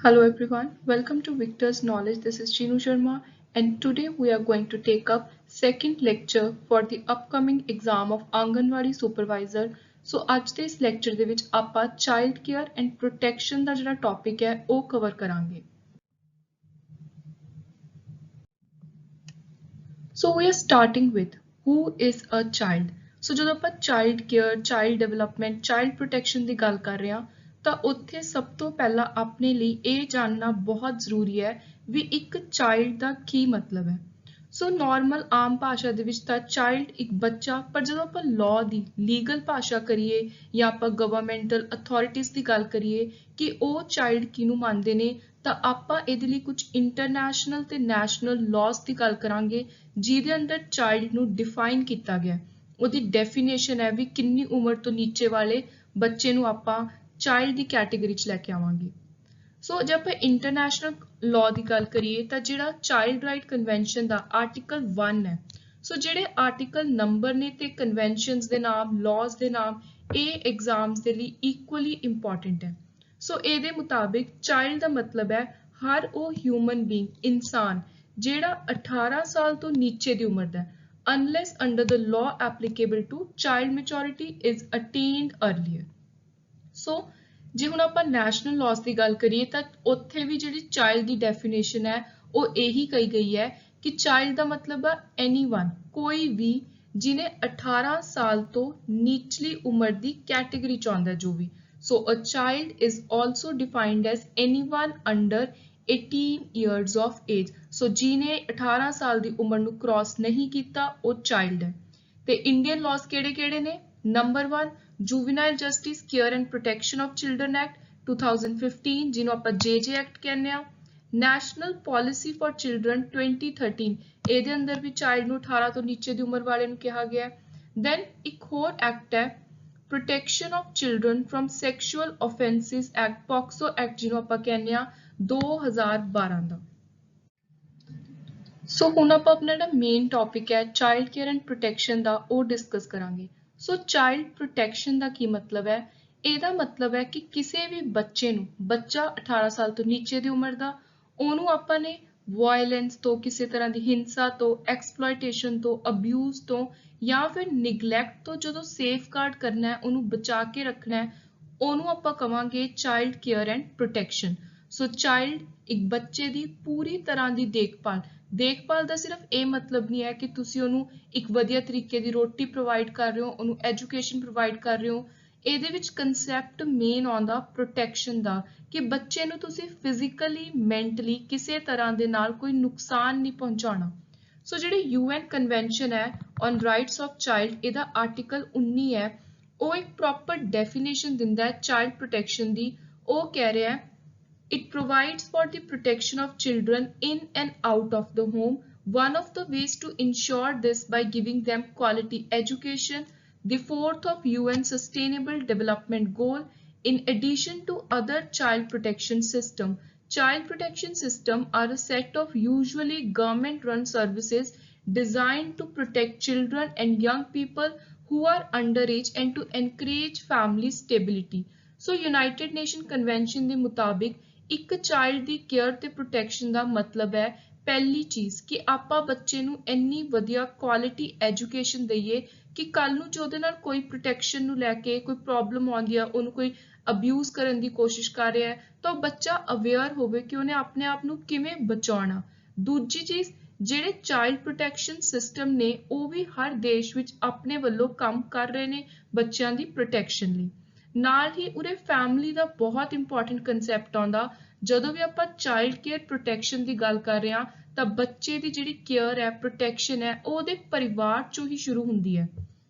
Hello everyone, welcome to Victor's Knowledge. This is Chinu Sharma and today we are going to take up second lecture for the upcoming exam of Anganwadi Supervisor. So ਅੱਜ ਦੇ ਇਸ lecture ਦੇ ਵਿੱਚ ਆਪਾਂ child care and protection ਦਾ ਜਿਹੜਾ topic ਹੈ ਉਹ cover ਕਰਾਂਗੇ। So we are starting with who is a child. So ਜਦੋਂ ਆਪਾਂ child care, child development, child protection ਦੀ ਗੱਲ ਕਰ ਰਹੇ ਹਾਂ ਤਾਂ ਉੱਥੇ ਸਭ ਤੋਂ ਪਹਿਲਾਂ ਆਪਣੇ ਲਈ ਇਹ ਜਾਣਨਾ ਬਹੁਤ ਜ਼ਰੂਰੀ ਹੈ ਵੀ ਇੱਕ ਚਾਈਲਡ ਦਾ ਕੀ ਮਤਲਬ ਹੈ। ਸੋ ਨਾਰਮਲ ਆਮ ਭਾਸ਼ਾ ਦੇ ਵਿੱਚ ਤਾਂ ਚਾਈਲਡ ਇੱਕ ਬੱਚਾ, ਪਰ ਜਦੋਂ ਆਪਾਂ ਲਾਅ ਦੀ ਲੀਗਲ ਭਾਸ਼ਾ ਕਰੀਏ ਜਾਂ ਆਪਾਂ ਗਵਰਨਮੈਂਟਲ ਅਥਾਰਟੀਜ਼ ਦੀ ਗੱਲ ਕਰੀਏ ਕਿ ਉਹ ਚਾਈਲਡ ਕਿਹਨੂੰ ਮੰਨਦੇ ਨੇ ਤਾਂ ਆਪਾਂ ਇਹਦੇ ਲਈ ਕੁਝ ਇੰਟਰਨੈਸ਼ਨਲ ਤੇ ਨੈਸ਼ਨਲ ਲਾਅਸ ਦੀ ਗੱਲ ਕਰਾਂਗੇ ਜਿਹਦੇ ਅੰਦਰ ਚਾਈਲਡ ਨੂੰ ਡਿਫਾਈਨ ਕੀਤਾ ਗਿਆ। ਉਹਦੀ ਡੈਫੀਨੇਸ਼ਨ ਹੈ ਵੀ ਕਿੰਨੀ ਉਮਰ ਤੋਂ ਨੀਚੇ ਵਾਲੇ ਬੱਚੇ ਨੂੰ ਆਪਾਂ ਚਾਈਲਡ ਦੀ ਕੈਟੇਗਰੀ 'ਚ ਲੈ ਕੇ ਆਵਾਂਗੇ। ਸੋ ਜੇ ਆਪਾਂ ਇੰਟਰਨੈਸ਼ਨਲ ਲਾਅ ਦੀ ਗੱਲ ਕਰੀਏ ਤਾਂ ਜਿਹੜਾ ਚਾਈਲਡ ਰਾਈਟ ਕਨਵੈਨਸ਼ਨ ਦਾ ਆਰਟੀਕਲ 1 ਹੈ। ਸੋ ਜਿਹੜੇ ਆਰਟੀਕਲ ਨੰਬਰ ਨੇ ਤੇ ਕਨਵੈਨਸ਼ਨਸ ਦੇ ਨਾਮ, ਲਾਅਸ ਦੇ ਨਾਮ, ਇਹ ਐਗਜ਼ਾਮਸ ਦੇ ਲਈ ਇਕੁਅਲੀ ਇੰਪੋਰਟੈਂਟ ਹੈ। ਸੋ ਇਹਦੇ ਮੁਤਾਬਿਕ ਚਾਈਲਡ ਦਾ ਮਤਲਬ ਹੈ ਹਰ ਉਹ ਹਿਊਮਨ ਬੀਇੰਗ, ਇਨਸਾਨ ਜਿਹੜਾ 18 ਸਾਲ ਤੋਂ ਨੀਚੇ ਦੀ ਉਮਰ ਦਾ unless under the law applicable to child maturity is attained earlier। ਸੋ ਜੇ ਹੁਣ ਆਪਾਂ ਨੈਸ਼ਨਲ ਲਾਅਸ ਦੀ ਗੱਲ ਕਰੀਏ ਤਾਂ ਉੱਥੇ ਵੀ ਜਿਹੜੀ ਚਾਈਲਡ ਦੀ ਡੈਫੀਨੇਸ਼ਨ ਹੈ ਉਹ ਇਹੀ ਕਹੀ ਗਈ ਹੈ ਕਿ ਚਾਈਲਡ ਦਾ ਮਤਲਬ ਹੈ ਐਨੀਵਨ, ਕੋਈ ਵੀ ਜਿਹਨੇ 18 ਸਾਲ ਤੋਂ ਨੀਚਲੀ ਉਮਰ ਦੀ ਕੈਟੇਗਰੀ ਚ ਆਉਂਦਾ ਜੋ ਵੀ। So a child is also defined as anyone under 18 years of age। So ਜਿਹਨੇ 18 ਸਾਲ ਦੀ ਉਮਰ ਨੂੰ ਕ੍ਰਾਸ ਨਹੀਂ ਕੀਤਾ ਉਹ ਚਾਈਲਡ ਹੈ। ਤੇ ਇੰਡੀਅਨ ਲਾਅਸ ਕਿਹੜੇ-ਕਿਹੜੇ ਨੇ? Number 1 juvenile justice care and protection of children act 2015 ਜਿਹਨੂੰ ਆਪਾਂ JJ ਐਕਟ ਕਹਿੰਦੇ ਆ। ਨੈਸ਼ਨਲ ਪਾਲਿਸੀ ਫॉर ਚਿਲਡਰਨ 2013 ਇਹਦੇ ਅੰਦਰ ਵੀ ਚਾਈਲਡ ਨੂੰ 18 ਤੋਂ ਨੀਚੇ ਦੀ ਉਮਰ ਵਾਲੇ ਨੂੰ ਕਿਹਾ ਗਿਆ ਹੈ। ਦੈਨ ਇੱਕ ਹੋਰ ਐਕਟ ਹੈ protection of children from sexual offences act, POCSO act ਜਿਹਨੂੰ ਆਪਾਂ ਕਹਿੰਦੇ ਆ 2012 ਦਾ। ਸੋ ਹੁਣ ਆਪਾਂ ਆਪਣਾ ਜਿਹੜਾ ਮੇਨ ਟੌਪਿਕ ਹੈ ਚਾਈਲਡ ਕੇਅਰ ਐਂਡ ਪ੍ਰੋਟੈਕਸ਼ਨ ਦਾ ਉਹ ਡਿਸਕਸ ਕਰਾਂਗੇ। ਸੋ ਚਾਈਲਡ ਪ੍ਰੋਟੈਕਸ਼ਨ ਦਾ ਕੀ ਮਤਲਬ ਹੈ? ਇਹਦਾ ਮਤਲਬ ਹੈ ਕਿ ਕਿਸੇ ਵੀ ਬੱਚੇ ਨੂੰ, ਬੱਚਾ 18 ਸਾਲ ਤੋਂ ਨੀਚੇ ਦੀ ਉਮਰ ਦਾ, ਉਹਨੂੰ ਆਪਾਂ ਨੇ ਵਾਇਲੈਂਸ ਤੋਂ, ਕਿਸੇ ਤਰ੍ਹਾਂ ਦੀ ਹਿੰਸਾ ਤੋਂ, ਐਕਸਪਲੋਇਟੇਸ਼ਨ ਤੋਂ, ਅਬਿਊਜ਼ ਤੋਂ ਜਾਂ ਫਿਰ ਨਿਗਲੈਕਟ ਤੋਂ ਜਦੋਂ ਸੇਫਗਾਰਡ ਕਰਨਾ ਹੈ, ਉਹਨੂੰ ਬਚਾ ਕੇ ਰੱਖਣਾ ਹੈ, ਉਹਨੂੰ ਆਪਾਂ ਕਵਾਂਗੇ child care and protection. So child ਇੱਕ ਬੱਚੇ ਦੀ ਪੂਰੀ ਤਰ੍ਹਾਂ ਦੀ ਦੇਖਭਾਲ ਦਾ ਸਿਰਫ ਇਹ ਮਤਲਬ ਨਹੀਂ ਹੈ ਕਿ ਤੁਸੀਂ ਉਹਨੂੰ ਇੱਕ ਵਧੀਆ ਤਰੀਕੇ ਦੀ ਰੋਟੀ ਪ੍ਰੋਵਾਈਡ ਕਰ ਰਹੇ ਹੋ, ਉਹਨੂੰ ਐਜੂਕੇਸ਼ਨ ਪ੍ਰੋਵਾਈਡ ਕਰ ਰਹੇ ਹੋ। ਇਹਦੇ ਵਿੱਚ ਕਨਸੈਪਟ ਮੇਨ ਆਉਂਦਾ ਪ੍ਰੋਟੈਕਸ਼ਨ ਦਾ ਕਿ ਬੱਚੇ ਨੂੰ ਤੁਸੀਂ ਫਿਜ਼ੀਕਲੀ, ਮੈਂਟਲੀ ਕਿਸੇ ਤਰ੍ਹਾਂ ਦੇ ਨਾਲ ਕੋਈ ਨੁਕਸਾਨ ਨਹੀਂ ਪਹੁੰਚਾਉਣਾ। ਸੋ ਜਿਹੜੀ UN ਕਨਵੈਨਸ਼ਨ ਹੈ ਔਨ ਰਾਈਟਸ ਆਫ ਚਾਈਲਡ, ਇਹਦਾ ਆਰਟੀਕਲ 19 ਹੈ, ਉਹ ਇੱਕ ਪ੍ਰੋਪਰ ਡੈਫੀਨੇਸ਼ਨ ਦਿੰਦਾ ਹੈ ਚਾਈਲਡ ਪ੍ਰੋਟੈਕਸ਼ਨ ਦੀ। ਉਹ ਕਹਿ ਰਿਹਾ ਹੈ it provides for the protection of children in and out of the home. One of the ways to ensure this by giving them quality education, the fourth of UN Sustainable Development Goal, in addition to other child protection system. Child protection system are a set of usually government-run services designed to protect children and young people who are underage and to encourage family stability. So United Nations Convention ਦੇ ਮੁਤਾਬਿਕ ਇੱਕ child ਦੀ care ਤੇ protection ਦਾ ਮਤਲਬ ਹੈ ਪਹਿਲੀ ਚੀਜ਼ ਕਿ ਆਪਾਂ ਬੱਚੇ ਨੂੰ ਇੰਨੀ ਵਧੀਆ ਕੁਆਲਿਟੀ ਐਜੂਕੇਸ਼ਨ ਦਈਏ ਕਿ ਕੱਲ ਨੂੰ ਜੇ ਉਹਦੇ ਨਾਲ ਕੋਈ ਪ੍ਰੋਟੈਕਸ਼ਨ ਨੂੰ ਲੈ ਕੇ ਕੋਈ ਪ੍ਰੋਬਲਮ ਆਉਂਦੀ ਆ, ਉਹਨੂੰ ਕੋਈ ਅਬਿਊਜ਼ ਕਰਨ ਦੀ ਕੋਸ਼ਿਸ਼ ਕਰ ਰਿਹਾ ਹੈ ਤਾਂ ਉਹ ਬੱਚਾ ਅਵੇਅਰ ਹੋਵੇ ਕਿ ਉਹਨੇ ਆਪਣੇ ਆਪ ਨੂੰ ਕਿਵੇਂ ਬਚਾਉਣਾ। ਦੂਜੀ ਚੀਜ਼, ਜਿਹੜੇ ਚਾਈਲਡ ਪ੍ਰੋਟੈਕਸ਼ਨ ਸਿਸਟਮ ਨੇ ਉਹ ਵੀ ਹਰ ਦੇਸ਼ ਵਿੱਚ ਆਪਣੇ ਵੱਲੋਂ ਕੰਮ ਕਰ ਰਹੇ ਨੇ ਬੱਚਿਆਂ ਦੀ ਪ੍ਰੋਟੈਕਸ਼ਨ ਲਈ। ਨਾਲ ਹੀ ਉਰੇ ਫੈਮਿਲੀ ਦਾ ਬਹੁਤ ਇੰਪੋਰਟੈਂਟ ਕਨਸੈਪਟ ਆਉਂਦਾ। ਜਦੋਂ ਵੀ ਆਪਾਂ ਚਾਈਲਡ ਕੇਅਰ ਪ੍ਰੋਟੈਕਸ਼ਨ ਦੀ ਗੱਲ ਕਰ ਰਹੇ ਹਾਂ ਤਾਂ ਬੱਚੇ ਦੀ ਜਿਹੜੀ ਕੇਅਰ ਹੈ, ਪ੍ਰੋਟੈਕਸ਼ਨ ਹੈ, ਉਹ ਉਹਦੇ ਪਰਿਵਾਰ ਚੋਂ ਹੀ ਸ਼ੁਰੂ ਹੁੰਦੀ ਹੈ।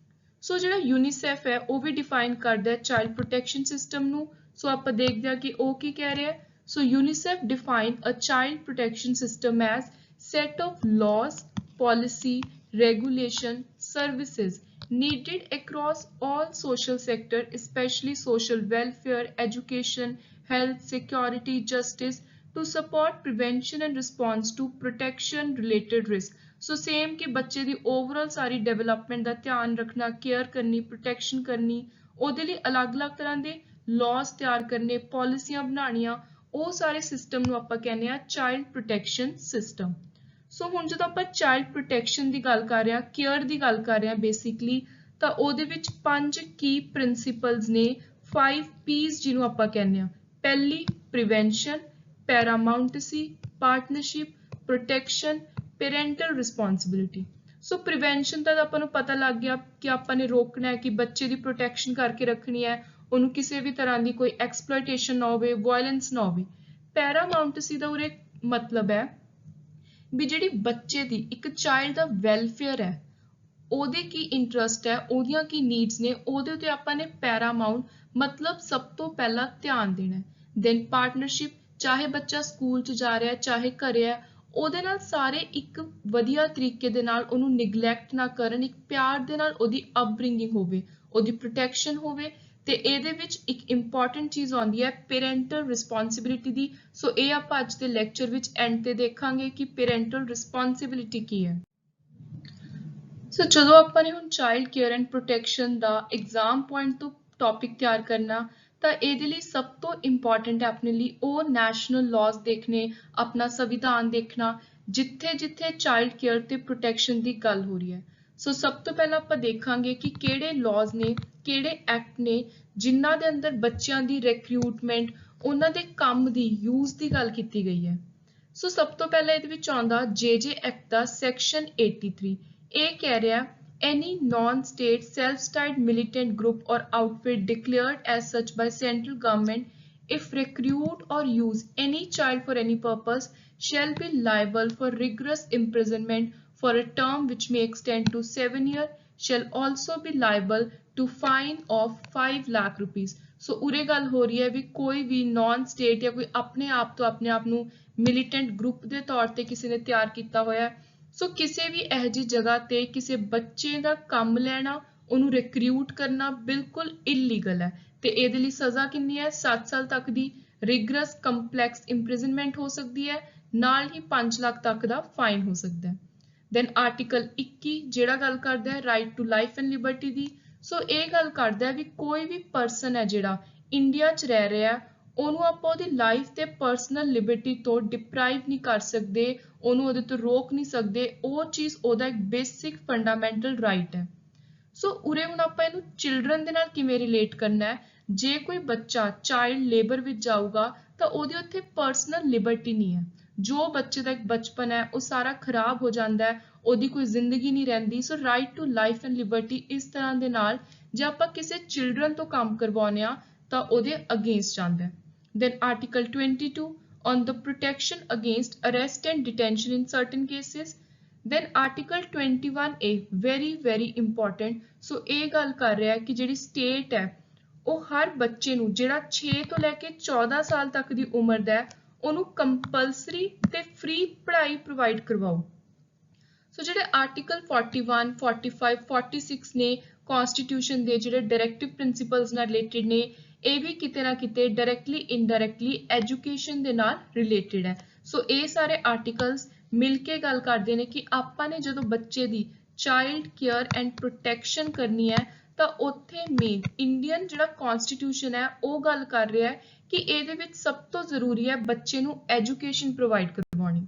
ਸੋ ਜਿਹੜਾ ਯੂਨੀਸੈਫ ਹੈ ਉਹ ਵੀ ਡਿਫਾਈਨ ਕਰਦਾ ਹੈ ਚਾਈਲਡ ਪ੍ਰੋਟੈਕਸ਼ਨ ਸਿਸਟਮ ਨੂੰ। ਸੋ ਆਪਾਂ ਦੇਖਦੇ ਹਾਂ ਕਿ ਉਹ ਕੀ ਕਹਿ ਰਿਹਾ ਹੈ। So UNICEF define a child protection system as set of laws, policy, regulation, services needed across all social sectors, especially social welfare, education, health, security, justice, to support prevention and response to protection related risk. So same कि बच्चे ਦੀ overall ਸਾਰੀ development ਦਾ ਧਿਆਨ ਰੱਖਣਾ, care ਕਰਨੀ, protection ਕਰਨੀ, ਉਹਦੇ ਲਈ ਅਲੱਗ-ਅਲੱਗ ਤਰ੍ਹਾਂ ਦੇ laws ਤਿਆਰ ਕਰਨੇ, ਪਾਲਿਸੀਆਂ ਬਣਾਉਣੀਆਂ, ਉਹ ਸਾਰੇ ਸਿਸਟਮ ਨੂੰ ਆਪਾਂ ਕਹਿੰਦੇ ਆ ਚਾਈਲਡ ਪ੍ਰੋਟੈਕਸ਼ਨ ਸਿਸਟਮ। ਸੋ ਹੁਣ ਜਦੋਂ ਆਪਾਂ ਚਾਈਲਡ ਪ੍ਰੋਟੈਕਸ਼ਨ ਦੀ ਗੱਲ ਕਰ ਰਹੇ ਹਾਂ, ਕੇਅਰ ਦੀ ਗੱਲ ਕਰ ਰਹੇ ਹਾਂ ਬੇਸਿਕਲੀ, ਤਾਂ ਉਹਦੇ ਵਿੱਚ 5 ਕੀ ਪ੍ਰਿੰਸੀਪਲਸ ਨੇ, 5 P's ਜਿਹਨੂੰ ਆਪਾਂ ਕਹਿੰਦੇ ਆ। ਪਹਿਲੀ prevention, paramountcy, partnership, protection, parental responsibility. So prevention ਦਾ ਤਾਂ ਆਪਾਂ ਨੂੰ ਪਤਾ ਲੱਗ ਗਿਆ ਕਿ ਆਪਾਂ ਨੇ ਰੋਕਣਾ ਹੈ, ਕਿ ਬੱਚੇ ਦੀ ਪ੍ਰੋਟੈਕਸ਼ਨ ਕਰਕੇ ਰੱਖਣੀ ਹੈ, ਉਹਨੂੰ ਕਿਸੇ ਵੀ ਤਰ੍ਹਾਂ ਦੀ ਕੋਈ ਐਕਸਪਲੋਇਟੇਸ਼ਨ ਨਾ ਹੋਵੇ, ਵਾਇਲੈਂਸ ਨਾ ਹੋਵੇ। ਪੈਰਾਮਾਉਂਟਸੀ ਦਾ ਉਰੇ ਮਤਲਬ ਹੈ ਵੀ ਜਿਹੜੀ ਬੱਚੇ ਦੀ, ਇੱਕ ਚਾਈਲਡ ਦਾ ਵੈਲਫੇਅਰ ਹੈ, ਉਹਦੇ ਕੀ ਇੰਟਰਸਟ ਹੈ, ਉਹਦੀਆਂ ਕੀ ਨੀਡਸ ਨੇ, ਉਹਦੇ ਉੱਤੇ ਆਪਾਂ ਨੇ ਪੈਰਾਮਾਉਂਟ ਮਤਲਬ ਸਭ ਤੋਂ ਪਹਿਲਾਂ ਧਿਆਨ ਦੇਣਾ ਹੈ। ਦੈਨ ਪਾਰਟਨਰਸ਼ਿਪ, ਚਾਹੇ ਬੱਚਾ ਸਕੂਲ 'ਚ ਜਾ ਰਿਹਾ, ਚਾਹੇ ਘਰੇ ਹੈ, ਉਹਦੇ ਨਾਲ ਸਾਰੇ ਇੱਕ ਵਧੀਆ ਤਰੀਕੇ ਦੇ ਨਾਲ ਉਹਨੂੰ ਨਿਗਲੈਕਟ ਨਾ ਕਰਨ, ਇੱਕ ਪਿਆਰ ਦੇ ਨਾਲ ਉਹਦੀ ਅਪਬ੍ਰਿੰਗਿੰਗ ਹੋਵੇ, ਉਹਦੀ ਪ੍ਰੋਟੈਕਸ਼ਨ ਹੋਵੇ। ਤੇ ਇਹਦੇ ਵਿੱਚ ਇੱਕ ਇੰਪੋਰਟੈਂਟ ਚੀਜ਼ ਆਉਂਦੀ ਹੈ ਪੈਰੈਂਟਲ ਰਿਸਪੌਂਸਿਬਿਲਿਟੀ ਦੀ। ਸੋ ਇਹ ਆਪਾਂ ਅੱਜ ਦੇ ਲੈਕਚਰ ਵਿੱਚ ਐਂਡ ਤੇ ਦੇਖਾਂਗੇ ਕਿ ਪੈਰੈਂਟਲ ਰਿਸਪੌਂਸਿਬਿਲਿਟੀ ਕੀ ਹੈ। ਸੋ ਜਦੋਂ ਆਪਾਂ ਨੇ ਹੁਣ child care and protection the exam point ਤੋਂ ਟੌਪਿਕ ਤਿਆਰ ਕਰਨਾ, ਤਾਂ ਇਹਦੇ ਲਈ ਸਭ ਤੋਂ ਇੰਪੋਰਟੈਂਟ ਹੈ ਆਪਣੇ ਲਈ ਉਹ ਨੈਸ਼ਨਲ ਲਾਜ਼ ਦੇਖਣੇ, ਆਪਣਾ ਸੰਵਿਧਾਨ ਦੇਖਣਾ, ਜਿੱਥੇ ਜਿੱਥੇ ਚਾਈਲਡ ਕੇਅਰ ਤੇ ਪ੍ਰੋਟੈਕਸ਼ਨ ਦੀ ਗੱਲ ਹੋ ਰਹੀ ਹੈ। ਸੋ ਸਭ ਤੋਂ ਪਹਿਲਾਂ ਆਪਾਂ ਦੇਖਾਂਗੇ ਕਿ ਕਿਹੜੇ ਲਾਜ਼ ਨੇ, ਕਿਹੜੇ ਐਕਟ ਨੇ ਜਿਨ੍ਹਾਂ ਦੇ ਅੰਦਰ ਬੱਚਿਆਂ ਦੀ ਰਿਕਰੂਟਮੈਂਟ, ਉਹਨਾਂ ਦੇ ਕੰਮ ਦੀ, ਯੂਜ਼ ਦੀ ਗੱਲ ਕੀਤੀ ਗਈ ਹੈ। ਸੋ ਸਭ ਤੋਂ ਪਹਿਲਾਂ ਇਹਦੇ ਵਿੱਚ ਆਉਂਦਾ JJ ਐਕਟ ਦਾ ਸੈਕਸ਼ਨ 83। ਇਹ ਕਹਿ ਰਿਹਾ any non-state self-styled militant group or outfit declared as such by central government if recruit or use any child for any purpose shall be liable for rigorous imprisonment for a term which may extend to 7 years, shall also be liable to fine of 5 lakh rupees। ਸੋ ਉਰੇ ਗੱਲ ਹੋ ਰਹੀ ਹੈ ਵੀ ਕੋਈ ਵੀ non state ਜਾਂ ਕੋਈ ਆਪਣੇ ਆਪ ਨੂੰ ਮਿਲੀਟੈਂਟ ਗਰੁੱਪ ਦੇ ਤੌਰ ਤੇ ਕਿਸੇ ਨੇ ਤਿਆਰ ਕੀਤਾ ਹੋਇਆ ਹੈ, ਸੋ ਕਿਸੇ ਵੀ ਇਹੋ ਜਿਹੀ ਜਗ੍ਹਾ ਤੇ ਕਿਸੇ ਬੱਚੇ ਦਾ ਕੰਮ ਲੈਣਾ, ਉਹਨੂੰ ਰਿਕਰੂਟ ਕਰਨਾ ਬਿਲਕੁਲ ਇਲੀਗਲ ਹੈ। ਤੇ ਇਹਦੇ ਲਈ ਸਜ਼ਾ ਕਿੰਨੀ ਹੈ? 7 ਸਾਲ ਤੱਕ ਦੀ ਰਿਗਰਸ ਕੰਪਲੈਕਸ ਇੰਪ੍ਰਿਜ਼ਨਮੈਂਟ ਹੋ ਸਕਦੀ ਹੈ, ਨਾਲ ਹੀ 5 ਲੱਖ ਤੱਕ ਦਾ ਫਾਈਨ ਹੋ ਸਕਦਾ ਹੈ। ਦੈਨ ਆਰਟੀਕਲ 21 ਜਿਹੜਾ ਗੱਲ ਕਰਦਾ ਹੈ right to life and liberty ਦੀ। ਸੋ ਇਹ ਗੱਲ ਕਰਦਾ ਹੈ ਵੀ ਕੋਈ ਵੀ ਪਰਸਨ ਹੈ ਜਿਹੜਾ ਇੰਡੀਆ 'ਚ ਰਹਿ ਰਿਹਾ, ਉਹਨੂੰ ਆਪਾਂ ਉਹਦੀ ਲਾਈਫ ਤੇ ਪਰਸਨਲ ਲਿਬਰਟੀ ਤੋਂ ਡਿਪਰਾਈਵ ਨਹੀਂ ਕਰ ਸਕਦੇ, ਉਹਨੂੰ ਉਹਦੇ ਤੋਂ ਰੋਕ ਨਹੀਂ ਸਕਦੇ, ਉਹ ਚੀਜ਼ ਉਹਦਾ ਇੱਕ ਬੇਸਿਕ ਫੰਡਾਮੈਂਟਲ ਰਾਈਟ ਹੈ। ਸੋ ਉਰੇ ਹੁਣ ਆਪਾਂ ਇਹਨੂੰ ਚਿਲਡਰਨ ਦੇ ਨਾਲ ਕਿਵੇਂ ਰਿਲੇਟ ਕਰਨਾ ਹੈ? ਜੇ ਕੋਈ ਬੱਚਾ ਚਾਈਲਡ ਲੇਬਰ ਵਿੱਚ ਜਾਊਗਾ ਤਾਂ ਉਹਦੀ ਉੱਥੇ ਪਰਸਨਲ ਲਿਬਰਟੀ ਨਹੀਂ ਹੈ, ਜੋ ਬੱਚੇ ਦਾ ਇੱਕ ਬਚਪਨ ਹੈ ਉਹ ਸਾਰਾ ਖਰਾਬ ਹੋ ਜਾਂਦਾ ਹੈ, ਉਹਦੀ ਕੋਈ ਜ਼ਿੰਦਗੀ ਨਹੀਂ ਰਹਿੰਦੀ। So right to life and liberty ਇਸ ਤਰ੍ਹਾਂ ਦੇ ਨਾਲ ਜੇ ਆਪਾਂ ਕਿਸੇ ਚਿਲਡਰਨ ਤੋਂ ਕੰਮ ਕਰਵਾਉਂਦੇ ਹਾਂ ਤਾਂ ਉਹਦੇ ਅਗੇਂਸਟ ਜਾਂਦਾ ਹੈ। Then Article 22 on the protection against arrest and detention in certain cases। Then Article 21A very important। ਸੋ ਇਹ ਗੱਲ ਕਰ ਰਿਹਾ ਹੈ ਕਿ ਜਿਹੜੀ ਸਟੇਟ ਹੈ ਉਹ ਹਰ ਬੱਚੇ ਨੂੰ ਜਿਹੜਾ 6 ਤੋਂ ਲੈ ਕੇ 14 ਸਾਲ ਤੱਕ ਦੀ ਉਮਰ ਦਾ ਹੈ, ਉਹਨੂੰ ਕੰਪਲਸਰੀ ਤੇ ਫ੍ਰੀ ਪੜ੍ਹਾਈ ਪ੍ਰੋਵਾਈਡ ਕਰਵਾਓ। ਸੋ ਜਿਹੜੇ ਆਰਟੀਕਲ 41, 45, 46 ਨੇ ਕਨਸਟੀਟਿਊਸ਼ਨ ਦੇ, ਜਿਹੜੇ ਡਾਇਰੈਕਟਿਵ ਪ੍ਰਿੰਸੀਪਲਸ ਨਾਲ ਰਿਲੇਟਡ ਨੇ, ਇਹ ਵੀ ਕਿਤੇ ਨਾ ਕਿਤੇ ਡਾਇਰੈਕਟਲੀ ਇਨਡਾਇਰੈਕਟਲੀ ਐਜੂਕੇਸ਼ਨ ਦੇ ਨਾਲ ਰਿਲੇਟਡ ਹੈ। ਸੋ ਇਹ ਸਾਰੇ ਆਰਟੀਕਲਸ ਮਿਲ ਕੇ ਗੱਲ ਕਰਦੇ ਨੇ ਕਿ ਆਪਾਂ ਨੇ ਜਦੋਂ ਬੱਚੇ ਦੀ ਚਾਈਲਡ ਕੇਅਰ ਐਂਡ ਪ੍ਰੋਟੈਕਸ਼ਨ ਕਰਨੀ ਹੈ ਤਾਂ ਉੱਥੇ ਮੇਨ ਇੰਡੀਅਨ ਜਿਹੜਾ ਕਨਸਟੀਟਿਊਸ਼ਨ ਹੈ ਉਹ ਗੱਲ ਕਰ ਰਿਹਾ ਹੈ ਕਿ ਇਹਦੇ ਵਿੱਚ ਸਭ ਤੋਂ ਜ਼ਰੂਰੀ ਹੈ ਬੱਚੇ ਨੂੰ ਐਜੂਕੇਸ਼ਨ ਪ੍ਰੋਵਾਈਡ ਕਰਵਾਉਣੀ।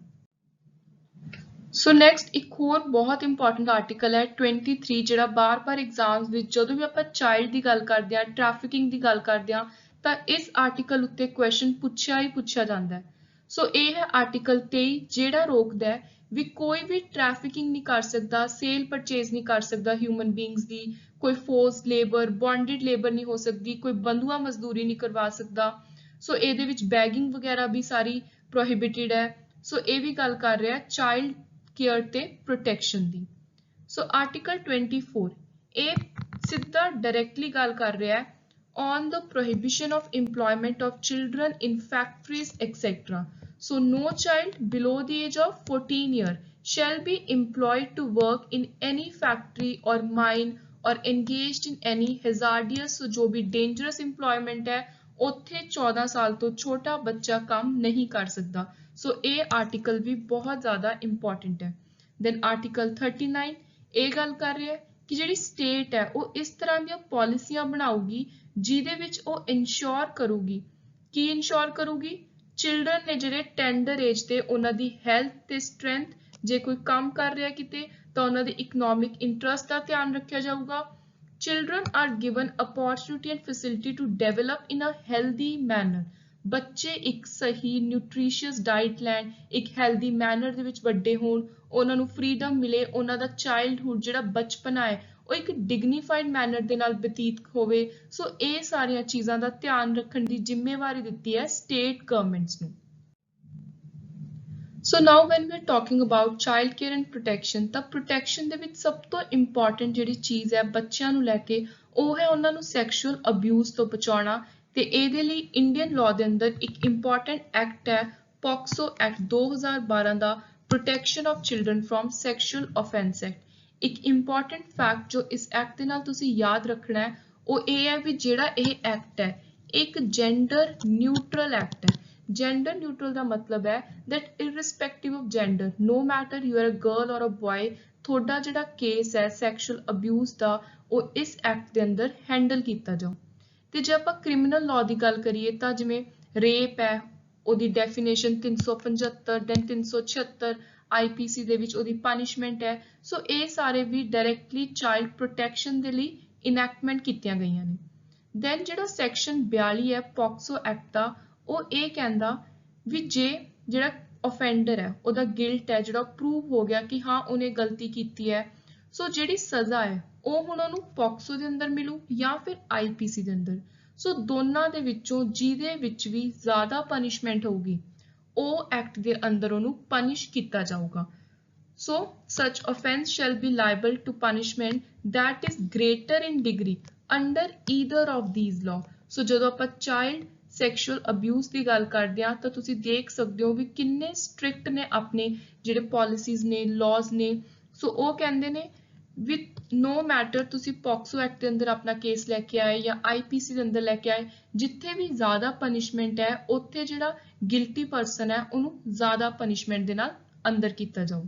ਸੋ ਨੈਕਸਟ ਇੱਕ ਹੋਰ ਬਹੁਤ ਇੰਪੋਰਟੈਂਟ ਆਰਟੀਕਲ ਹੈ 23, ਜਿਹੜਾ ਬਾਰ-ਬਾਰ ਐਗਜ਼ਾਮਸ ਵਿੱਚ ਜਦੋਂ ਵੀ ਆਪਾਂ ਚਾਈਲਡ ਦੀ ਗੱਲ ਕਰਦੇ ਹਾਂ, ਟ੍ਰੈਫਿਕਿੰਗ ਦੀ ਗੱਲ ਕਰਦੇ ਹਾਂ, ਤਾਂ ਇਸ ਆਰਟੀਕਲ ਉੱਤੇ ਕੁਐਸਚਨ ਪੁੱਛਿਆ ਜਾਂਦਾ ਹੈ। ਸੋ ਇਹ ਹੈ ਆਰਟੀਕਲ 23, ਜਿਹੜਾ ਰੋਕਦਾ ਹੈ ਵੀ ਕੋਈ ਵੀ ਟ੍ਰੈਫਿਕਿੰਗ ਨਹੀਂ ਕਰ ਸਕਦਾ, ਸੇਲ ਪਰਚੇਜ਼ ਨਹੀਂ ਕਰ ਸਕਦਾ ਹਿਊਮਨ ਬੀਇੰਗਸ ਦੀ, ਕੋਈ ਫੋਰਸਡ ਲੇਬਰ, ਬੌਂਡਡ ਲੇਬਰ ਨਹੀਂ ਹੋ ਸਕਦੀ, ਕੋਈ ਬੰਧੂਆ ਮਜ਼ਦੂਰੀ ਨਹੀਂ ਕਰਵਾ ਸਕਦਾ। ਸੋ ਇਹਦੇ ਵਿੱਚ ਬੈਗਿੰਗ ਵਗੈਰਾ ਵੀ ਸਾਰੀ ਪ੍ਰੋਹਿਬਿਟਡ ਹੈ। ਸੋ ਇਹ ਵੀ ਗੱਲ ਕਰ ਰਿਹਾ ਚਾਈਲਡ ਕੇਅਰ ਤੇ ਪ੍ਰੋਟੈਕਸ਼ਨ ਦੀ। ਸੋ ਆਰਟੀਕਲ 24 ਇਹ ਸਿੱਧਾ ਡਾਇਰੈਕਟਲੀ ਗੱਲ ਕਰ ਰਿਹਾ ਹੈ on the prohibition of employment of children in factories etc. So no child below the age of 14 years shall be employed to work in any factory or mine or engaged in any hazardous, so जो भी dangerous employment है ਉੱਥੇ 14 ਸਾਲ ਤੋਂ ਛੋਟਾ ਬੱਚਾ ਕੰਮ ਨਹੀਂ ਕਰ ਸਕਦਾ। ਸੋ ਇਹ ਆਰਟੀਕਲ ਵੀ ਬਹੁਤ ਜ਼ਿਆਦਾ ਇੰਪੋਰਟੈਂਟ ਹੈ। ਦੈਨ ਆਰਟੀਕਲ 39 ਇਹ ਗੱਲ ਕਰ ਰਿਹਾ ਹੈ ਕਿ ਜਿਹੜੀ ਸਟੇਟ ਹੈ ਉਹ ਇਸ ਤਰ੍ਹਾਂ ਦੀਆਂ ਪਾਲਿਸੀਆਂ ਬਣਾਊਗੀ ਜਿਹਦੇ ਵਿੱਚ ਉਹ ਇਨਸ਼ੋਰ ਕਰੂਗੀ, ਕੀ ਇਨਸ਼ੋਰ ਕਰੂਗੀ? ਚਿਲਡਰਨ ਨੇ ਜਿਹੜੇ ਟੈਂਡਰ ਏਜ ਤੇ ਉਹਨਾਂ ਦੀ ਹੈਲਥ ਤੇ ਸਟਰੈਂਥ, ਜੇ ਕੋਈ ਕੰਮ ਕਰ ਰਿਹਾ ਕਿਤੇ ਤਾਂ ਉਹਨਾਂ ਦੇ ਇਕਨੋਮਿਕ ਇੰਟਰਸਟ ਦਾ ਧਿਆਨ ਰੱਖਿਆ ਜਾਊਗਾ। Children are given opportunity and facility to develop in a healthy manner. ਬੱਚੇ ਇੱਕ ਸਹੀ ਨਿਊਟ੍ਰੀਸ਼ੀਅਸ ਡਾਈਟ ਲੈਣ, ਇੱਕ ਹੈਲਦੀ ਮੈਨਰ ਦੇ ਵਿੱਚ ਵੱਡੇ ਹੋਣ, ਉਹਨਾਂ ਨੂੰ ਫਰੀडम ਮਿਲੇ, ਉਹਨਾਂ ਦਾ ਚਾਈਲਡਹੁੱਡ ਜਿਹੜਾ ਬਚਪਨਾ ਹੈ ਉਹ ਇੱਕ ਡਿਗਨੀਫਾਈਡ ਮੈਨਰ ਦੇ ਨਾਲ ਬਤੀਤ ਹੋਵੇ। ਸੋ ਇਹ ਸਾਰੀਆਂ ਚੀਜ਼ਾਂ ਦਾ ਧਿਆਨ ਰੱਖਣ ਦੀ ਜ਼ਿੰਮੇਵਾਰੀ ਦਿੱਤੀ ਹੈ ਸਟੇਟ ਗਵਰਨਮੈਂਟਸ ਨੂੰ। So now when we're talking about child care and protection, ਤਾਂ protection ਦੇ ਵਿੱਚ ਸਭ ਤੋਂ important ਜਿਹੜੀ ਚੀਜ਼ ਹੈ ਬੱਚਿਆਂ ਨੂੰ ਲੈ ਕੇ ਉਹ ਹੈ ਉਹਨਾਂ ਨੂੰ sexual abuse ਤੋਂ ਬਚਾਉਣਾ। ਤੇ ਇਹਦੇ ਲਈ ਇੰਡੀਅਨ ਲਾਅ ਦੇ ਅੰਦਰ ਇੱਕ important ਐਕਟ ਹੈ POCSO act 2012 the, protection of children from sexual offence act। ਇੱਕ important fact ਜੋ ਇਸ ਐਕਟ ਦੇ ਨਾਲ ਤੁਸੀਂ ਯਾਦ ਰੱਖਣਾ ਹੈ ਉਹ ਇਹ ਹੈ ਵੀ ਜਿਹੜਾ ਇਹ ਐਕਟ ਹੈ ਇੱਕ ਜੈਂਡਰ ਨਿਊਟਰਲ ਐਕਟ ਹੈ। Gender neutral ਦਾ ਮਤਲਬ ਹੈ that irrespective of gender, no matter you are a girl or a boy, ਤੁਹਾਡਾ ਜਿਹੜਾ ਕੇਸ ਹੈ sexual abuse ਦਾ ਉਹ ਇਸ ਐਕਟ ਦੇ ਅੰਦਰ ਹੈਂਡਲ ਕੀਤਾ ਜਾਓ। ਤੇ ਜੇ ਆਪਾਂ ਕ੍ਰਿਮੀਨਲ ਲਾਅ ਦੀ ਗੱਲ ਕਰੀਏ ਤਾਂ ਜਿਵੇਂ ਰੇਪ ਹੈ ਉਹਦੀ ਡੈਫੀਨੇਸ਼ਨ 375 ਦੈਨ 376 IPC ਦੇ ਵਿੱਚ ਉਹਦੀ ਪਨਿਸ਼ਮੈਂਟ ਹੈ। ਸੋ ਇਹ ਸਾਰੇ ਵੀ ਡਾਇਰੈਕਟਲੀ ਚਾਈਲਡ ਪ੍ਰੋਟੈਕਸ਼ਨ ਦੇ ਲਈ ਇਨੈਕਟਮੈਂਟ ਕੀਤੀਆਂ ਗਈਆਂ ਨੇ। ਦੈਨ ਜਿਹੜਾ ਸੈਕਸ਼ਨ 42 ਹੈ ਪੋਕਸੋ ਐਕਟ ਦਾ ਉਹ ਇਹ ਕਹਿੰਦਾ ਵੀ ਜੇ ਜਿਹੜਾ offender ਹੈ ਉਹਦਾ ਗਿਲਟ ਹੈ ਜਿਹੜਾ ਪ੍ਰੂਵ ਹੋ ਗਿਆ ਕਿ ਹਾਂ ਉਹਨੇ ਗਲਤੀ ਕੀਤੀ ਹੈ, ਸੋ ਜਿਹੜੀ ਸਜ਼ਾ ਹੈ ਉਹ ਹੁਣ ਉਹਨੂੰ ਪੋਕਸੋ ਦੇ ਅੰਦਰ ਮਿਲੂ ਜਾਂ ਫਿਰ IPC ਦੇ ਅੰਦਰ। ਸੋ ਦੋਨਾਂ ਦੇ ਵਿੱਚੋਂ ਜਿਹਦੇ ਵਿੱਚ ਵੀ ਜ਼ਿਆਦਾ ਪਨਿਸ਼ਮੈਂਟ ਹੋਊਗੀ ਉਹ ਐਕਟ ਦੇ ਅੰਦਰ ਉਹਨੂੰ ਪਨਿਸ਼ ਕੀਤਾ ਜਾਊਗਾ। So such offence shall be liable to punishment that is greater in degree under either of these law। So ਜਦੋਂ ਆਪਾਂ child sexual abuse ਦੀ ਗੱਲ ਕਰਦੇ ਹਾਂ ਤਾਂ ਤੁਸੀਂ ਦੇਖ ਸਕਦੇ ਹੋ ਵੀ ਕਿੰਨੇ ਸਟ੍ਰਿਕਟ ਨੇ ਆਪਣੇ ਜਿਹੜੇ ਪਾਲਿਸੀਜ਼ ਨੇ ਲਾਜ਼ ਨੇ। ਸੋ ਉਹ ਕਹਿੰਦੇ ਨੇ ਵਿਦ ਨੋ ਮੈਟਰ ਤੁਸੀਂ ਪੋਕਸੋ ਐਕਟ ਦੇ ਅੰਦਰ ਆਪਣਾ ਕੇਸ ਲੈ ਕੇ ਆਏ ਜਾਂ IPC ਦੇ ਅੰਦਰ ਲੈ ਕੇ ਆਏ, ਜਿੱਥੇ ਵੀ ਜ਼ਿਆਦਾ ਪਨਿਸ਼ਮੈਂਟ ਹੈ ਉੱਥੇ ਜਿਹੜਾ ਗਿਲਟੀ ਪਰਸਨ ਹੈ ਉਹਨੂੰ ਜ਼ਿਆਦਾ ਪਨਿਸ਼ਮੈਂਟ ਦੇ ਨਾਲ ਅੰਦਰ ਕੀਤਾ ਜਾਊ।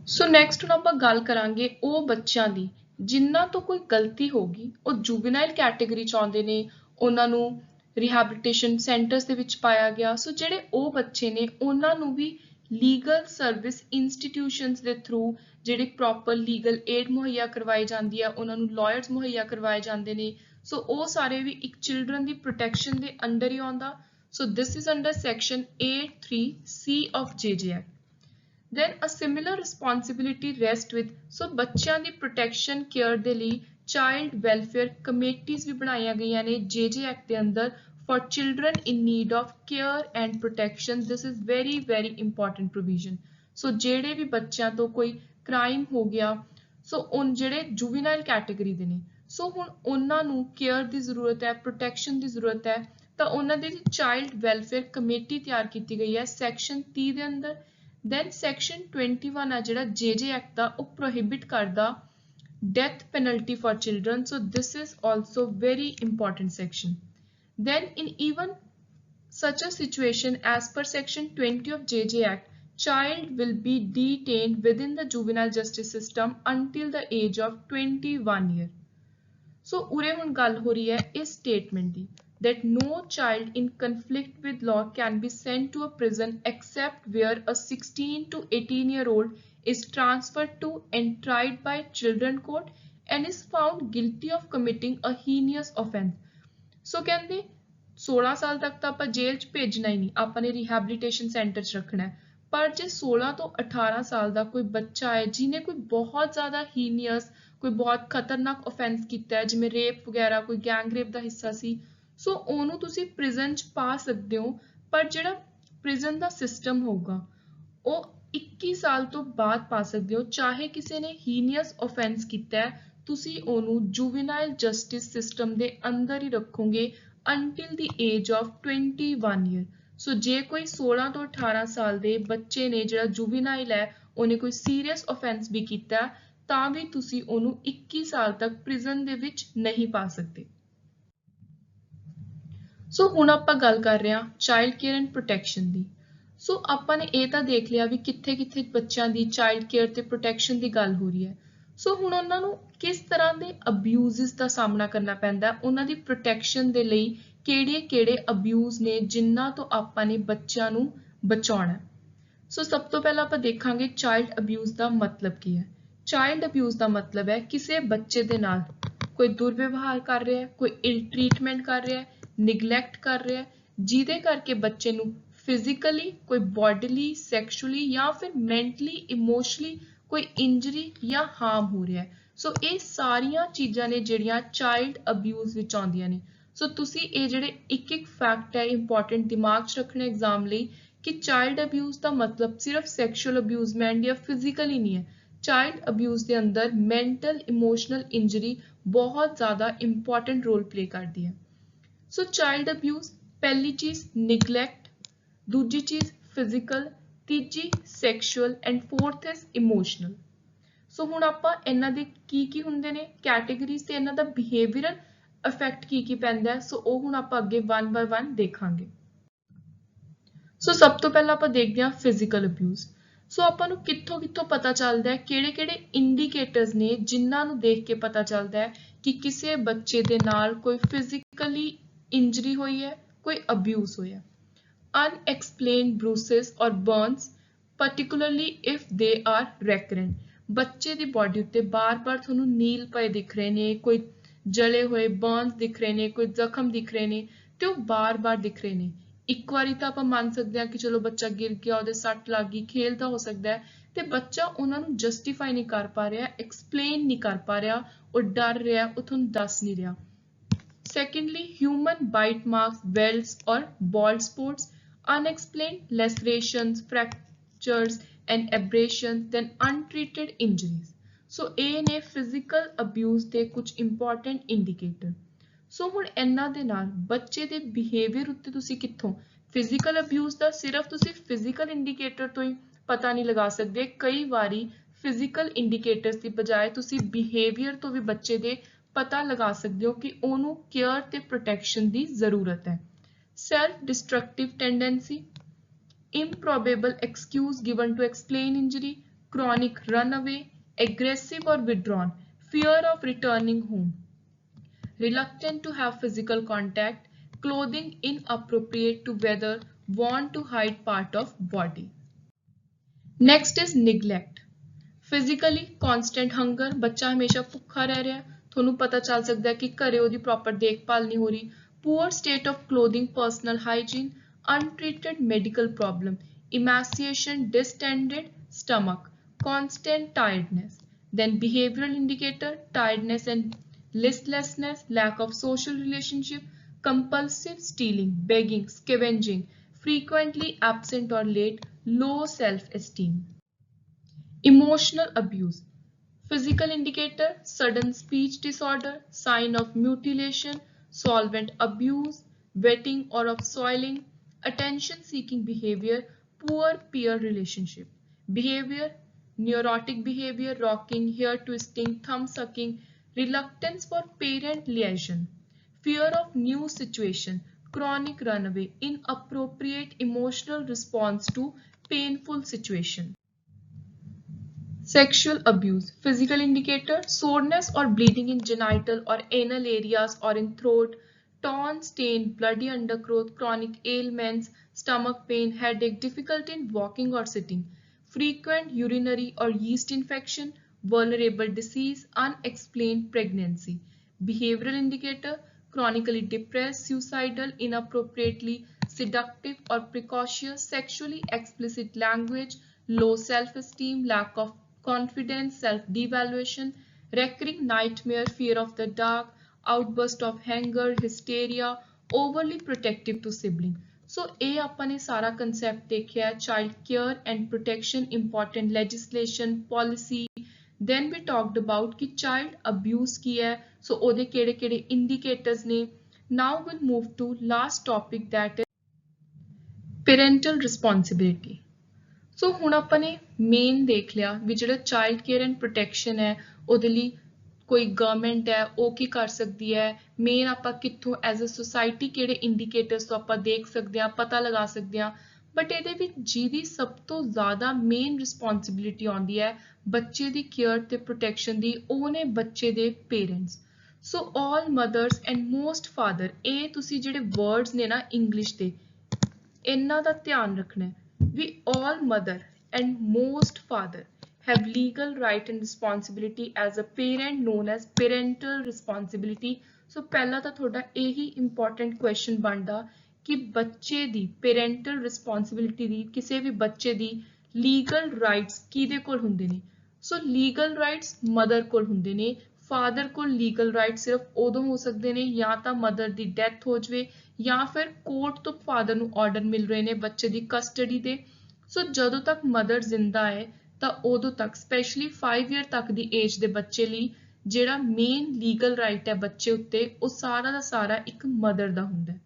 ਸੋ ਨੈਕਸਟ ਹੁਣ ਆਪਾਂ ਗੱਲ ਕਰਾਂਗੇ ਉਹ ਬੱਚਿਆਂ ਦੀ ਜਿਨ੍ਹਾਂ ਤੋਂ ਕੋਈ ਗਲਤੀ ਹੋ ਗਈ, ਉਹ ਜੁਵੀਨਾਈਲ ਕੈਟੇਗਰੀ ਚ ਆਉਂਦੇ ਨੇ, ਉਹਨਾਂ ਨੂੰ ਰਿਹੈਬਿਲਿਟੇਸ਼ਨ ਸੈਂਟਰਸ ਦੇ ਵਿੱਚ ਪਾਇਆ ਗਿਆ। ਸੋ ਜਿਹੜੇ ਉਹ ਬੱਚੇ ਨੇ ਉਹਨਾਂ ਨੂੰ ਵੀ ਲੀਗਲ ਸਰਵਿਸ ਇੰਸਟੀਟਿਊਸ਼ਨਸ ਦੇ ਥਰੂ ਜਿਹੜੀ ਪ੍ਰੋਪਰ ਲੀਗਲ ਏਡ ਮੁਹੱਈਆ ਕਰਵਾਈ ਜਾਂਦੀ ਹੈ, ਉਹਨਾਂ ਨੂੰ ਲਾਇਰਸ ਮੁਹੱਈਆ ਕਰਵਾਏ ਜਾਂਦੇ ਨੇ। ਸੋ ਉਹ ਸਾਰੇ ਵੀ ਇੱਕ ਚਿਲਡਰਨ ਦੀ ਪ੍ਰੋਟੈਕਸ਼ਨ ਦੇ ਅੰਡਰ ਹੀ ਆਉਂਦਾ। So this is under section 83C of JJ Act। Then a similar responsibility rests with, so ਬੱਚਿਆਂ ਦੀ protection care ਦੇ ਲਈ child welfare committees ਵੀ ਬਣਾਈਆਂ ਗਈਆਂ ਨੇ JJ Act ਦੇ ਅੰਦਰ for children in need of care and protection। This is very very important provision। So ਜਿਹੜੇ ਵੀ ਬੱਚਿਆਂ ਤੋਂ ਕੋਈ crime ਹੋ ਗਿਆ, ਸੋ ਉਹ ਜਿਹੜੇ juvenile category ਦੇ ਨੇ, ਸੋ ਹੁਣ ਉਹਨਾਂ ਨੂੰ care ਦੀ ਜ਼ਰੂਰਤ ਹੈ, protection ਦੀ ਜ਼ਰੂਰਤ ਹੈ, ਤਾਂ ਉਹਨਾਂ ਦੇ ਲਈ child welfare committee ਤਿਆਰ ਕੀਤੀ ਗਈ ਹੈ section 30 ਦੇ ਅੰਦਰ। Then section 21 ਹੈ ਜਿਹੜਾ JJ Act ਦਾ ਉਹ prohibit ਕਰਦਾ death penalty for children। So this is also very important section। Then in even such a situation as per section 20 of JJ Act, child will be detained within the juvenile justice system until the age of 21 year। So ਉਰੇ ਹੁਣ ਗੱਲ ਹੋ ਰਹੀ ਹੈ ਇਸ statement the that no child in conflict with law can be sent to a prison except where a 16 to 18-year-old is transferred to and tried by children court and is found guilty of committing a heinous offence। So ਕਹਿੰਦੇ 16 ਸਾਲ ਤੱਕ ਤਾਂ ਆਪਾਂ ਜੇਲ੍ਹ 'ਚ ਭੇਜਣਾ ਹੀ ਨਹੀਂ, ਆਪਾਂ ਨੇ ਰਿਹੈਬਿਲਿਟੇਸ਼ਨ ਸੈਂਟਰ 'ਚ ਰੱਖਣਾ ਹੈ। ਪਰ ਜੇ 16 ਤੋਂ 18 ਸਾਲ ਦਾ ਕੋਈ ਬੱਚਾ ਹੈ ਜਿਹਨੇ ਕੋਈ ਬਹੁਤ ਜ਼ਿਆਦਾ ਹੀਨੀਅਸ ਕੋਈ ਬਹੁਤ ਖਤਰਨਾਕ offense ਕੀਤਾ ਹੈ, ਜਿਵੇਂ ਰੇਪ ਵਗੈਰਾ, ਕੋਈ ਗੈਂਗ ਰੇਪ ਦਾ ਹਿੱਸਾ ਸੀ, ਸੋ ਉਹਨੂੰ ਤੁਸੀਂ ਪ੍ਰਿਜ਼ਨ 'ਚ ਪਾ ਸਕਦੇ ਹੋ। ਪਰ ਜਿਹੜਾ ਪ੍ਰਿਜ਼ਨ ਦਾ ਸਿਸਟਮ ਹੋਊਗਾ ਉਹ 21 ਸਾਲ ਤੋਂ ਬਾਅਦ ਪਾ ਸਕਦੇ ਹੋ। ਚਾਹੇ ਕਿਸੇ ਨੇ ਹੀਨੀਅਸ offense ਕੀਤਾ ਹੈ, ਤੁਸੀਂ ਉਹਨੂੰ ਜੁਵੀਨਾਈਲ ਜਸਟਿਸ ਸਿਸਟਮ ਦੇ ਅੰਦਰ ਹੀ ਰੱਖੋਗੇ until the age of 21 year। ਸੋ ਜੇ ਕੋਈ 16 ਤੋਂ 18 ਸਾਲ ਦੇ ਬੱਚੇ ਨੇ ਜਿਹੜਾ ਜੁਵੀਨਾਈਲ ਹੈ ਉਹਨੇ ਕੋਈ ਸੀਰੀਅਸ offense ਵੀ ਕੀਤਾ ਤਾਂ ਵੀ ਤੁਸੀਂ ਉਹਨੂੰ 21 ਸਾਲ ਤੱਕ ਪ੍ਰਿਜ਼ਨ ਦੇ ਵਿੱਚ ਨਹੀਂ ਪਾ ਸਕਦੇ। ਸੋ ਹੁਣ ਆਪਾਂ ਗੱਲ ਕਰ ਰਹੇ ਹਾਂ ਚਾਈਲਡ ਕੇਅਰ ਐਂਡ ਪ੍ਰੋਟੈਕਸ਼ਨ ਦੀ। ਸੋ ਆਪਾਂ ਨੇ ਇਹ ਤਾਂ ਦੇਖ ਲਿਆ ਵੀ ਕਿੱਥੇ ਕਿੱਥੇ ਬੱਚਿਆਂ ਦੀ ਚਾਈਲਡ ਕੇਅਰ ਤੇ ਪ੍ਰੋਟੈਕਸ਼ਨ ਦੀ ਗੱਲ ਹੋ ਰਹੀ ਹੈ। ਸੋ ਹੁਣ ਉਹਨਾਂ ਨੂੰ ਕਿਸ ਤਰ੍ਹਾਂ ਦੇ ਅਬਿਊਜ਼ਸ ਦਾ ਸਾਹਮਣਾ ਕਰਨਾ ਪੈਂਦਾ, ਉਹਨਾਂ ਦੀ ਪ੍ਰੋਟੈਕਸ਼ਨ ਦੇ ਲਈ ਕਿਹੜੇ ਅਬਿਊਜ਼ ਨੇ ਜਿਨ੍ਹਾਂ ਤੋਂ ਆਪਾਂ ਨੇ ਬੱਚਿਆਂ ਨੂੰ ਬਚਾਉਣਾ। ਸੋ ਸਭ ਤੋਂ ਪਹਿਲਾਂ ਆਪਾਂ ਦੇਖਾਂਗੇ ਚਾਈਲਡ ਅਬਿਊਜ਼ ਦਾ ਮਤਲਬ ਕੀ ਹੈ। ਚਾਈਲਡ ਅਬਿਊਜ਼ ਦਾ ਮਤਲਬ ਹੈ ਕਿਸੇ ਬੱਚੇ ਦੇ ਨਾਲ ਕੋਈ ਦੁਰਵਿਵਹਾਰ ਕਰ ਰਿਹਾ ਹੈ, ਕੋਈ ਇਲ ਟ੍ਰੀਟਮੈਂਟ ਕਰ ਰਿਹਾ ਹੈ, ਨਿਗਲੈਕਟ ਕਰ ਰਿਹਾ ਹੈ, ਜਿਹਦੇ ਕਰਕੇ ਬੱਚੇ ਨੂੰ ਫਿਜ਼ੀਕਲੀ, ਕੋਈ ਬੋਡੀਲੀ, ਸੈਕਸ਼ੂਅਲੀ ਜਾਂ ਫਿਰ ਮੈਂਟਲੀ, ਇਮੋਸ਼ਨਲੀ ਕੋਈ ਇੰਜਰੀ ਜਾਂ ਹਾਰਮ ਹੋ ਰਿਹਾ ਹੈ। ਸੋ ਇਹ ਸਾਰੀਆਂ ਚੀਜ਼ਾਂ ਨੇ ਜਿਹੜੀਆਂ ਚਾਈਲਡ ਅਬਿਊਜ਼ ਵਿੱਚ ਆਉਂਦੀਆਂ ਨੇ। ਸੋ ਤੁਸੀਂ ਇਹ ਜਿਹੜੇ ਇੱਕ ਫੈਕਟ ਹੈ ਇੰਪੋਰਟੈਂਟ ਦਿਮਾਗ 'ਚ ਰੱਖਣੇ ਐਗਜ਼ਾਮ ਲਈ ਕਿ ਚਾਈਲਡ ਅਬਿਊਜ਼ ਦਾ ਮਤਲਬ ਸਿਰਫ ਸੈਕਸ਼ੂਅਲ ਅਬਿਊਜ਼ਮੈਂਟ ਜਾਂ ਫਿਜ਼ੀਕਲੀ ਨਹੀਂ ਹੈ। ਚਾਈਲਡ ਅਬਿਊਜ਼ ਦੇ ਅੰਦਰ ਮੈਂਟਲ, ਇਮੋਸ਼ਨਲ ਇੰਜਰੀ ਬਹੁਤ ਜ਼ਿਆਦਾ ਇੰਪੋਰਟੈਂਟ ਰੋਲ ਪਲੇ ਕਰਦੀ ਹੈ। ਸੋ ਚਾਈਲਡ ਅਬਿਊਜ਼, ਪਹਿਲੀ ਚੀਜ਼ ਨਿਗਲੈਕਟ, ਦੂਜੀ ਚੀਜ਼ ਫਿਜ਼ੀਕਲ, ਤੀਜੀ sexual and fourth is emotional. So ਹੁਣ ਆਪਾਂ ਇਹਨਾਂ ਦੇ ਕੀ ਹੁੰਦੇ ਨੇ ਕੈਟੇਗਰੀਜ਼ ਤੇ ਇਹਨਾਂ ਦਾ ਬਿਹੇਵੀਅਰਲ ਇਫੈਕਟ ਕੀ ਪੈਂਦਾ ਹੈ, ਸੋ ਉਹ ਹੁਣ ਆਪਾਂ ਅੱਗੇ 1 ਬਾਏ 1 ਦੇਖਾਂਗੇ। ਸੋ ਸਭ ਤੋਂ ਪਹਿਲਾਂ ਆਪਾਂ ਦੇਖਦੇ ਹਾਂ ਫਿਜ਼ੀਕਲ ਅਬਿਊਜ਼। ਸੋ ਆਪਾਂ ਨੂੰ ਕਿੱਥੋਂ ਪਤਾ ਚੱਲਦਾ ਹੈ, ਕਿਹੜੇ ਇੰਡੀਕੇਟਰਸ ਨੇ ਜਿਨ੍ਹਾਂ ਨੂੰ ਦੇਖ ਕੇ ਪਤਾ ਚੱਲਦਾ ਹੈ ਕਿ ਕਿਸੇ ਬੱਚੇ ਦੇ ਨਾਲ ਕੋਈ ਫਿਜ਼ੀਕਲੀ ਇੰਜਰੀ ਹੋਈ ਹੈ, ਕੋਈ ਅਬਿਊਜ਼ ਹੋਇਆ। ਅਨਐਕਸਪਲੇਨਡ ਬਰੂਸਿਸ ਔਰ Bernays, particularly if they are recurrent। ਬੱਚੇ ਦੀ ਬਾਡੀ ਉੱਤੇ ਬਾਰ-ਬਾਰ ਤੁਹਾਨੂੰ ਨੀਲ ਪਏ ਦਿਖ ਰਹੇ ਨੇ, ਕੋਈ ਜਲੇ ਹੋਏ ਬਰਨਸ ਦਿਖ ਰਹੇ ਨੇ, ਕੋਈ ਜ਼ਖਮ ਦਿਖ ਰਹੇ ਨੇ ਤੇ ਉਹ ਬਾਰ-ਬਾਰ ਦਿਖ ਰਹੇ ਨੇ। ਇੱਕ ਵਾਰੀ ਤਾਂ ਆਪਾਂ ਮੰਨ ਸਕਦੇ ਹਾਂ ਕਿ ਚਲੋ ਬੱਚਾ ਗਿਰ ਗਿਆ, ਉਹਦੇ ਸੱਟ ਲੱਗ ਗਈ, ਖੇਲਦਾ ਹੋ ਸਕਦਾ ਹੈ, ਤੇ ਬੱਚਾ ਉਹਨਾਂ ਨੂੰ ਜਸਟੀਫਾਈ ਨਹੀਂ ਕਰ ਪਾ ਰਿਹਾ, ਐਕਸਪਲੇਨ ਨਹੀਂ ਕਰ ਪਾ ਰਿਹਾ, ਉਹ ਡਰ ਰਿਹਾ, ਉਹ ਤੁਹਾਨੂੰ ਦੱਸ ਨਹੀਂ ਰਿਹਾ। Secondly, human bite marks, welts or bald spots, unexplained lacerations, fractures and abrasions, then untreated injuries। So ਇਹ ਨੇ physical abuse ਦੇ ਕੁਝ important indicator। ਸੋ ਹੁਣ ਇਹਨਾਂ ਦੇ ਨਾਲ ਬੱਚੇ ਦੇ ਬਿਹੇਵੀਅਰ ਉੱਤੇ ਤੁਸੀਂ ਕਿੱਥੋਂ ਫਿਜ਼ੀਕਲ ਅਬਿਊਜ਼ ਦਾ ਸਿਰਫ ਤੁਸੀਂ ਫਿਜ਼ੀਕਲ ਇੰਡੀਕੇਟਰ ਤੋਂ ਹੀ ਪਤਾ ਨਹੀਂ ਲਗਾ ਸਕਦੇ। ਕਈ ਵਾਰੀ ਫਿਜ਼ੀਕਲ ਇੰਡੀਕੇਟਰਸ ਦੀ ਬਜਾਏ ਤੁਸੀਂ ਬਿਹੇਵੀਅਰ ਤੋਂ ਵੀ ਬੱਚੇ ਦੇ ਪਤਾ ਲਗਾ ਸਕਦੇ ਹੋ ਕਿ ਉਹਨੂੰ ਕੇਅਰ ਤੇ ਪ੍ਰੋਟੈਕਸ਼ਨ ਦੀ ਜ਼ਰੂਰਤ ਹੈ। Self destructive tendency, improbable excuse given to explain injury, chronic runaway, aggressive or withdrawn, fear of returning home, reluctant to have physical contact, clothing inappropriate to weather, want to hide part of body। Next is neglect। Physically constant hunger, ਬੱਚਾ ਹਮੇਸ਼ਾ ਭੁੱਖਾ ਰਹਿ ਰਿਹਾ, ਤੁਹਾਨੂੰ ਪਤਾ ਚੱਲ ਸਕਦਾ ਹੈ ਕਿ ਘਰੇ ਉਹਦੀ ਪ੍ਰੋਪਰ ਦੇਖਭਾਲ ਨਹੀਂ ਹੋ ਰਹੀ। Poor state of clothing, personal hygiene, untreated medical problem, emaciation, distended stomach, constant tiredness। Then behavioral indicator, tiredness and listlessness, lack of social relationship, compulsive stealing, begging, scavenging, frequently absent or late, low self-esteem। Emotional abuse, physical indicator, sudden speech disorder, sign of mutilation, solvent abuse, wetting or of soiling, attention seeking behavior, poor peer relationship। Behavior, neurotic behavior, rocking, hair twisting, thumb sucking, reluctance for parent liaison, fear of new situation, chronic runaway, inappropriate emotional response to painful situation। Sexual abuse, physical indicator, soreness or bleeding in genital or anal areas or in throat, torn, stained, bloody undergrowth, chronic ailments, stomach pain, headache, difficulty in walking or sitting, frequent urinary or yeast infection, vulnerable disease, unexplained pregnancy। Behavioral indicator, chronically depressed, suicidal, inappropriately seductive or precocious, sexually explicit language, low self-esteem, lack of confidence, self-devaluation, recurring nightmare, fear of the dark, outburst of anger, hysteria, overly protective to sibling। ਸੋ ਇਹ ਆਪਾਂ ਨੇ ਸਾਰਾ concept ਦੇਖਿਆ ਹੈ, child care and protection, important legislation, policy। Then we talked about ਕਿ child abuse ਕੀ ਹੈ, ਸੋ ਉਹਦੇ ਕਿਹੜੇ indicators ਨੇ। Now we'll move to last topic, that is parental responsibility। ਸੋ ਹੁਣ ਆਪਾਂ ਨੇ ਮੇਨ ਦੇਖ ਲਿਆ ਵੀ ਜਿਹੜਾ ਚਾਈਲਡ ਕੇਅਰ ਐਂਡ ਪ੍ਰੋਟੈਕਸ਼ਨ ਹੈ ਉਹਦੇ ਲਈ ਕੋਈ ਗਵਰਨਮੈਂਟ ਹੈ ਉਹ ਕੀ ਕਰ ਸਕਦੀ ਹੈ, ਮੇਨ ਆਪਾਂ ਕਿੱਥੋਂ ਐਜ਼ ਅ ਸੁਸਾਇਟੀ ਕਿਹੜੇ ਇੰਡੀਕੇਟਰਸ ਤੋਂ ਆਪਾਂ ਦੇਖ ਸਕਦੇ ਹਾਂ, ਪਤਾ ਲਗਾ ਸਕਦੇ ਹਾਂ। ਬਟ ਇਹਦੇ ਵਿੱਚ ਜਿਹਦੀ ਸਭ ਤੋਂ ਜ਼ਿਆਦਾ ਮੇਨ ਰਿਸਪੌਂਸਿਬਿਲਿਟੀ ਆਉਂਦੀ ਹੈ ਬੱਚੇ ਦੀ ਕੇਅਰ ਤੇ ਪ੍ਰੋਟੈਕਸ਼ਨ ਦੀ, ਉਹ ਨੇ ਬੱਚੇ ਦੇ parents. So all mothers and most father, ਇਹ ਤੁਸੀਂ ਜਿਹੜੇ words ਨੇ ਨਾ ਇੰਗਲਿਸ਼ ਦੇ, ਇਹਨਾਂ ਦਾ ਧਿਆਨ ਰੱਖਣਾ ਹੈ ਵੀ all mother and most father have legal right and responsibility as a parent known as parental responsibility। ਸੋ ਪਹਿਲਾਂ ਤਾਂ ਤੁਹਾਡਾ ਇਹੀ important question ਬਣਦਾ ਕਿ ਬੱਚੇ ਦੀ parental responsibility ਦੀ, ਕਿਸੇ ਵੀ ਬੱਚੇ ਦੀ legal rights ਕਿਹਦੇ ਕੋਲ ਹੁੰਦੇ ਨੇ। ਸੋ legal rights mother ਕੋਲ ਹੁੰਦੇ ਨੇ, father ਕੋਲ legal rights ਸਿਰਫ ਉਦੋਂ ਹੋ ਸਕਦੇ ਨੇ ਜਾਂ ਤਾਂ mother ਦੀ death ਹੋ ਜਾਵੇ ਜਾਂ ਫਿਰ ਕੋਰਟ ਤੋਂ father ਨੂੰ order ਮਿਲ ਰਹੇ ਨੇ ਬੱਚੇ ਦੀ custody ਦੇ। ਸੋ ਜਦੋਂ ਤੱਕ mother ਜ਼ਿੰਦਾ ਹੈ ਤਾਂ ਉਦੋਂ ਤੱਕ ਸਪੈਸ਼ਲੀ 5 year ਤੱਕ ਦੀ ਏਜ ਦੇ ਬੱਚੇ ਲਈ ਜਿਹੜਾ ਮੇਨ ਲੀਗਲ ਰਾਈਟ ਹੈ ਬੱਚੇ ਉੱਤੇ, ਉਹ ਸਾਰਾ ਦਾ ਸਾਰਾ ਇੱਕ ਮਦਰ ਦਾ ਹੁੰਦਾ ਹੈ।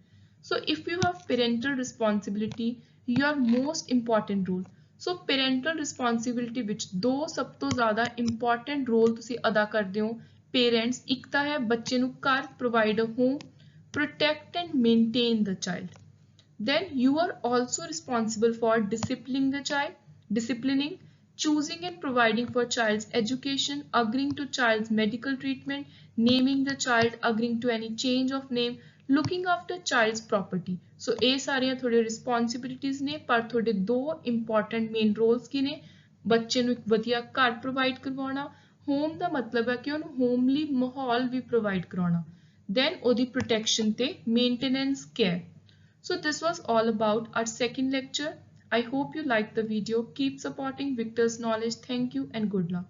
So if you have parental responsibility, your most important role. So parental responsibility ਵਿੱਚ ਦੋ ਸਭ ਤੋਂ ਜ਼ਿਆਦਾ ਇੰਪੋਰਟੈਂਟ ਰੋਲ ਤੁਸੀਂ ਅਦਾ ਕਰਦੇ ਹੋ ਪੇਰੈਂਟਸ। ਇੱਕ ਤਾਂ ਹੈ ਬੱਚੇ ਨੂੰ ਘਰ provide home, protect and maintain the child. Then you are also responsible for disciplining, choosing and providing for child's education, agreeing to child's medical treatment, naming the child, agreeing to any change of name, looking after child's property. So ਇਹ ਸਾਰੀਆਂ ਤੁਹਾਡੇ responsibilities ਨੇ, ਪਰ ਤੁਹਾਡੇ ਦੋ important main roles ਕੀ ਨੇ? ਬੱਚੇ ਨੂੰ ਇੱਕ ਵਧੀਆ ਘਰ ਪ੍ਰੋਵਾਈਡ ਕਰਵਾਉਣਾ, ਹੋਮ ਦਾ ਮਤਲਬ ਹੈ ਕਿ ਉਹਨੂੰ ਹੋਮਲੀ ਮਾਹੌਲ ਵੀ ਪ੍ਰੋਵਾਈਡ ਕਰਾਉਣਾ, then ਉਹਦੀ protection ਤੇ maintenance care. So this was all about our second lecture. I hope you liked the video. Keep supporting Victor's Knowledge. Thank you and good luck.